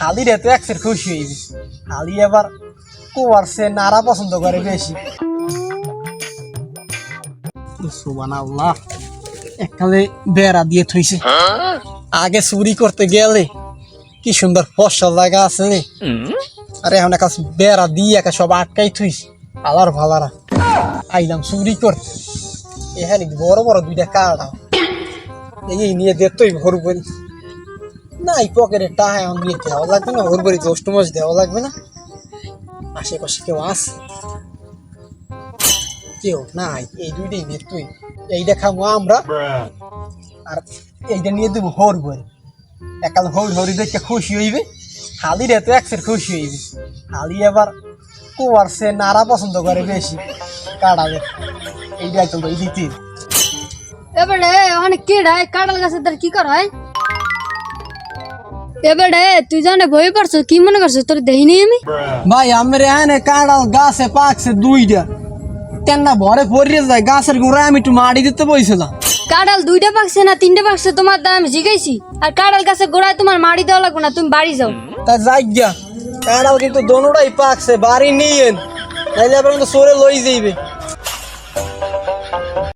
হালি রে তো একসের খুশি হইবি। হালি এবার কুয়ার সে নাড়া পছন্দ করে বেশি। সুবহানাল্লাহ, এককালে বেড়া দিয়ে থইছে। আগে চুরি করতে গেলে কি সুন্দর ফসল জায়গা আছে রে। আরে এখন একটা বেড়া দিয়ে একা সব আটকাই থইছে। আলার ভালারা আইলাম চুরি করতে, এখানে বড় বড় দুইটা কাটা এই নিয়ে দেখতই ভর করি নাই পকেটে টাকা এখন নিয়ে দেওয়া লাগবে না, ওর বাড়ি দোষ্ট মাছ দেওয়া লাগবে না। আশেপাশে কেউ আছে? কেউ নাই। এই দুইটাই নিয়ে তুই এইটা খাবো আমরা, আর এইটা নিয়ে দেবো হর করে। একাল হরি দেখে খুশি হইবে। হালি রে তো একসের খুশি হইবে। হালি এবার কুয়ার সে নাড়া পছন্দ করে বেশি কাটাবে। এইটাই তো এই দিতে এবারে অনেক কেডায় কাঁঠাল গাছের দ্বার কি কর হয়? এবারে তুই জানে ভয় পারছ, কি মনে করছো তোর দেখিনি আমি? ভাই আমার এখানে কাঁঠাল গাছে পাকছে দুইটা, কেননা ভরে পড়িয়ে যায় গাছের গোড়ায় আমি একটু মাটি দিতে বইছিলাম। কাঁঠাল দুইটা পাকছে না তিনটা পাকছে তোমার দাম আমি জিজ্ঞাসি। আর কাঁঠাল গাছের গোড়ায় তোমার মাড়ি দেওয়া লাগবে না, তুমি বাড়ি যাও। তা যাই গিয়া কাঁঠাল কিন্তু দোনোটাই পাকছে, বাড়ি নিয়েন নাইলে আবার কিন্তু সরে লই যাইবে।